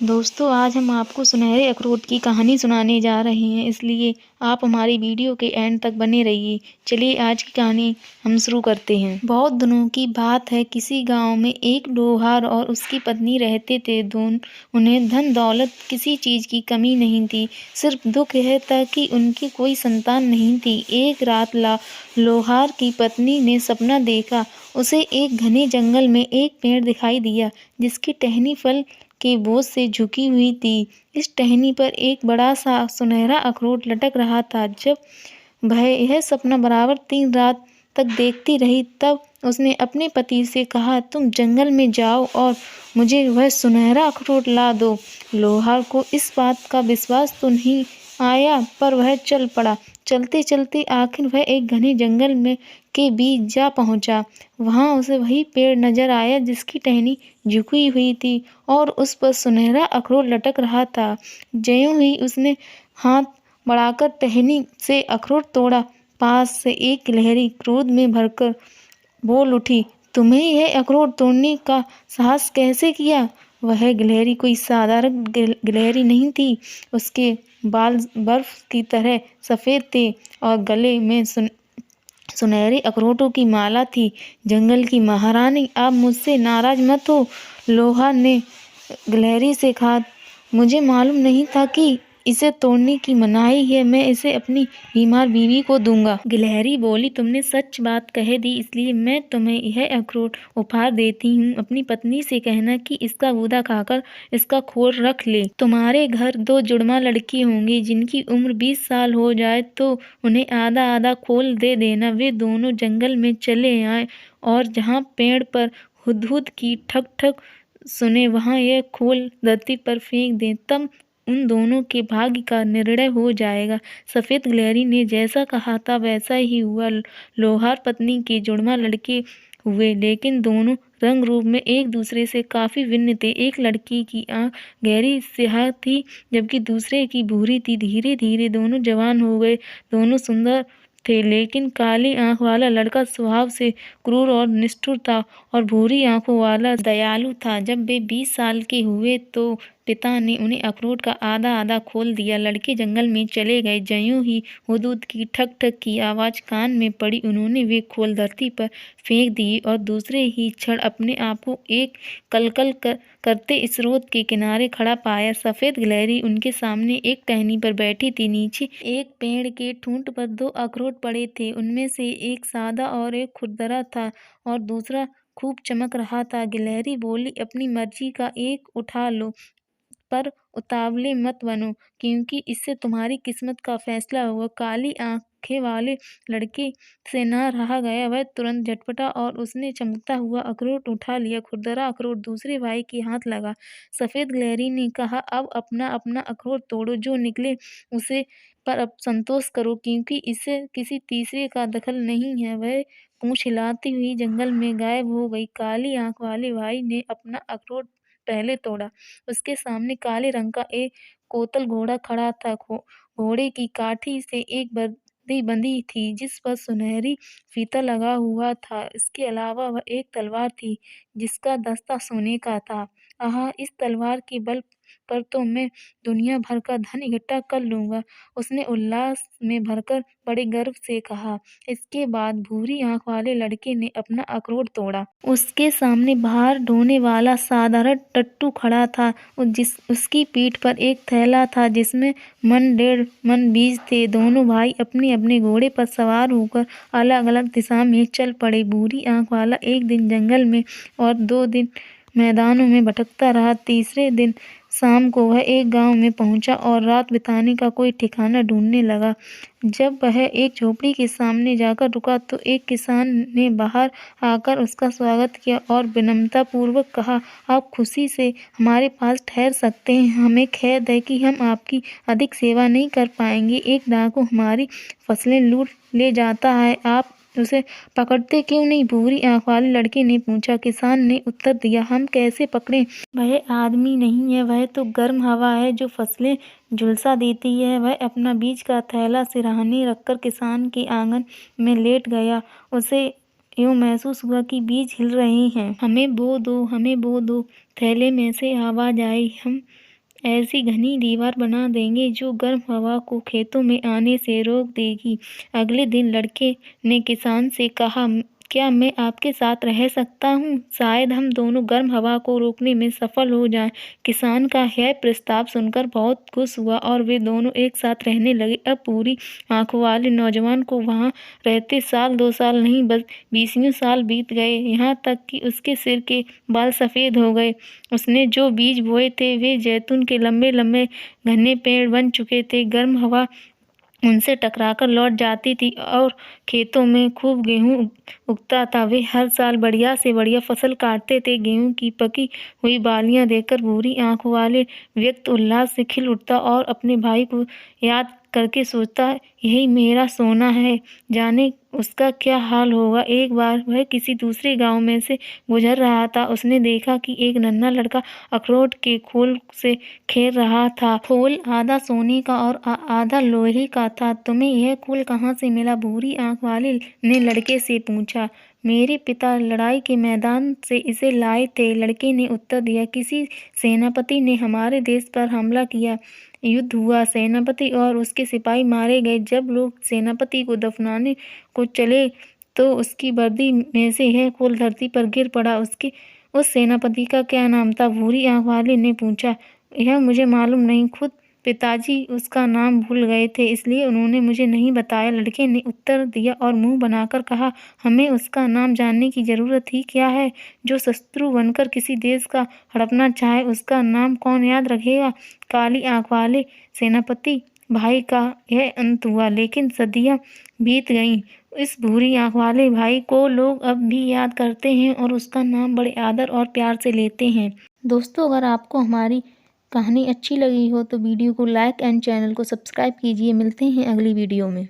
दोस्तों आज हम आपको सुनहरे अखरोट की कहानी सुनाने जा रहे हैं, इसलिए आप हमारी वीडियो के एंड तक बने रहिए। चलिए आज की कहानी हम शुरू करते हैं। बहुत दिनों की बात है, किसी गांव में एक लोहार और उसकी पत्नी रहते थे। उन्हें धन दौलत किसी चीज की कमी नहीं थी, सिर्फ दुख यह था कि उनकी कोई संतान नहीं थी। एक रात लोहार की पत्नी ने सपना देखा। उसे एक घने जंगल में एक पेड़ दिखाई दिया, जिसकी टहनी फल के बोझ से झुकी हुई थी। इस टहनी पर एक बड़ा सा सुनहरा अखरोट लटक रहा था। जब वह यह सपना बराबर 3 रात तक देखती रही, तब उसने अपने पति से कहा, तुम जंगल में जाओ और मुझे वह सुनहरा अखरोट ला दो। लोहार को इस बात का विश्वास तो नहीं आया, पर वह चल पड़ा। चलते चलते आखिर वह एक घने जंगल में के बीच जा पहुंचा। वहां उसे वही पेड़ नजर आया जिसकी टहनी झुकी हुई थी और उस पर सुनहरा अखरोट लटक रहा था। ज्यों ही उसने हाथ बढ़ाकर टहनी से अखरोट तोड़ा, पास से एक गिलहरी क्रोध में भरकर बोल उठी, तुम्हें यह अखरोट तोड़ने का साहस कैसे किया? वह गिलहरी कोई साधारण गिलहरी नहीं थी। उसके बाल बर्फ की तरह सफेद थे और गले में सुनहरे अखरोटों की माला थी। जंगल की महारानी, आप मुझसे नाराज मत हो। लोहार ने गिलहरी से कहा, मुझे मालूम नहीं था कि इसे तोड़ने की मनाही है। मैं इसे अपनी बीमार बीवी को दूंगा। गिलहरी बोली, तुमने सच बात कह दी, इसलिए मैं तुम्हें यह अखरोट उपहार देती हूँ। अपनी पत्नी से कहना कि इसका गूदा खाकर इसका खोल रख ले। तुम्हारे घर 2 जुड़वा लड़की होंगी, जिनकी उम्र 20 साल हो जाए तो उन्हें आधा आधा खोल दे देना। वे दोनों जंगल में चले आए और जहाँ पेड़ पर हुदहुद की ठक ठक सुने, वहां यह खोल धरती पर फेंक दें। तब उन दोनों के भाग्य का निर्णय हो जाएगा। सफेद गिलहरी ने जैसा कहा था वैसा ही हुआ। लोहार पत्नी के जुड़वा लड़के हुए, लेकिन दोनों रंग रूप में एक दूसरे से काफी भिन्न थे। एक लड़की की आंख गहरी स्याह थी, जबकि दूसरे की भूरी थी। धीरे धीरे दोनों जवान हो गए। दोनों सुंदर थे, लेकिन काली आंख वाला लड़का स्वभाव से क्रूर और निष्ठुर था और भूरी आंखों वाला दयालु था। जब वे 20 साल के हुए तो पिता ने उन्हें अखरोट का आधा आधा खोल दिया। लड़के जंगल में चले गए। ज्यों ही हुदहुद की ठक ठक की आवाज कान में पड़ी, उन्होंने वे खोल धरती पर फेंक दिए और दूसरे ही क्षण अपने आप को एक कलकल करते स्रोत के किनारे खड़ा पाया। सफेद गिलहरी उनके सामने एक टहनी पर बैठी थी। नीचे एक पेड़ के ठूंठ पर 2 अखरोट पड़े थे। उनमें से एक सादा और एक खुरदरा था और दूसरा खूब चमक रहा था। गिलहरी बोली, अपनी मर्जी का एक उठा लो, पर उतावले मत बनो, क्योंकि इससे तुम्हारी किस्मत का फैसला होगा। काली आंखें वाले लड़के से न रहा गया। वह तुरंत झटपटा और उसने चमकता हुआ अखरोट उठा लिया। खुरदरा अखरोट दूसरे भाई के हाथ लगा। सफेद गिलहरी ने कहा, अब अपना अपना अखरोट तोड़ो, जो निकले उसे पर अब संतोष करो, क्योंकि इससे किसी तीसरे का दखल नहीं है। वह पूंछ हिलाती हुई जंगल में गायब हो गई। काली आंख वाले भाई ने अपना अखरोट पहले तोड़ा। उसके सामने काले रंग का एक कोतल घोड़ा खड़ा था। घोड़े की काठी से एक बर्दी बंधी थी, जिस पर सुनहरी फीता लगा हुआ था। इसके अलावा वह एक तलवार थी, जिसका दस्ता सोने का था। आहा, इस तलवार के बल पर तो मैं दुनिया भर का धन इकट्ठा कर लूंगा, उसने उल्लास में भरकर बड़े गर्व से कहा। इसके बाद भूरी आंख वाले लड़के ने अपना अखरोट तोड़ा। उसके सामने भार ढोने वाला साधारण टट्टू खड़ा था। उसकी पीठ पर एक थैला था, जिसमें 1.5 मन बीज थे। दोनों भाई अपने अपने घोड़े पर सवार होकर अलग अलग दिशा में चल पड़े। भूरी आंख वाला एक दिन जंगल में और 2 दिन मैदानों में भटकता रहा। तीसरे दिन शाम को वह एक गांव में पहुंचा और रात बिताने का कोई ठिकाना ढूंढने लगा। जब वह एक झोपड़ी के सामने जाकर रुका, तो एक किसान ने बाहर आकर उसका स्वागत किया और विनम्रता पूर्वक कहा, आप खुशी से हमारे पास ठहर सकते हैं। हमें खेद है कि हम आपकी अधिक सेवा नहीं कर पाएंगे। एक डाकू हमारी फसलें लूट ले जाता है, आप उसे पकड़ते क्यों नहीं? भूरी आंख वाले लड़के ने पूछा। किसान ने उत्तर दिया, हम कैसे पकड़ें? वह आदमी नहीं है, वह तो गर्म हवा है जो फसलें झुलसा देती है। वह अपना बीज का थैला सिरहाने रखकर किसान के आंगन में लेट गया। उसे यूं महसूस हुआ कि बीज हिल रहे हैं। हमें बो दो, हमें बो दो। थैले में से आवाज आई, हम ऐसी घनी दीवार बना देंगे जो गर्म हवा को खेतों में आने से रोक देगी। अगले दिन लड़के ने किसान से कहा, क्या मैं आपके साथ रह सकता हूँ? शायद हम दोनों गर्म हवा को रोकने में सफल हो जाएं। किसान का यह प्रस्ताव सुनकर बहुत खुश हुआ और वे दोनों एक साथ रहने लगे। अब पूरी आंखों वाले नौजवान को वहाँ रहते साल 2 साल नहीं, बस 20 साल बीत गए। यहाँ तक कि उसके सिर के बाल सफ़ेद हो गए। उसने जो बीज बोए थे वे जैतून के लंबे लंबे घने पेड़ बन चुके थे। गर्म हवा उनसे टकराकर लौट जाती थी और खेतों में खूब गेहूं उगता था। वे हर साल बढ़िया से बढ़िया फसल काटते थे। गेहूं की पकी हुई बालियां देखकर भूरी आंखों वाले व्यक्ति उल्लास से खिल उठता और अपने भाई को याद करके सोचता, यही मेरा सोना है, जाने उसका क्या हाल होगा। एक बार वह किसी दूसरे गांव में से गुजर रहा था। उसने देखा कि एक नन्हा लड़का अखरोट के खोल से खेल रहा था। खोल आधा सोने का और आधा लोहे का था। तुम्हें यह खोल कहाँ से मिला? भूरी आंख वाले ने लड़के से पूछा। मेरे पिता लड़ाई के मैदान से इसे लाए थे, लड़के ने उत्तर दिया। किसी सेनापति ने हमारे देश पर हमला किया, युद्ध हुआ, सेनापति और उसके सिपाही मारे गए। जब लोग सेनापति को दफनाने को चले तो उसकी वर्दी में से यह खोल धरती पर गिर पड़ा। उस सेनापति का क्या नाम था? भूरी आंख वाले ने पूछा। यह मुझे मालूम नहीं, खुद पिताजी उसका नाम भूल गए थे, इसलिए उन्होंने मुझे नहीं बताया, लड़के ने उत्तर दिया और मुंह बनाकर कहा, हमें उसका नाम जानने की जरूरत ही क्या है? जो शत्रु बनकर किसी देश का हड़पना चाहे उसका नाम कौन याद रखेगा? काली आंख वाले सेनापति भाई का यह अंत हुआ, लेकिन सदियां बीत गईं। इस भूरी आंख वाले भाई को लोग अब भी याद करते हैं और उसका नाम बड़े आदर और प्यार से लेते हैं। दोस्तों, अगर आपको हमारी कहानी अच्छी लगी हो तो वीडियो को लाइक एंड चैनल को सब्सक्राइब कीजिए। मिलते हैं अगली वीडियो में।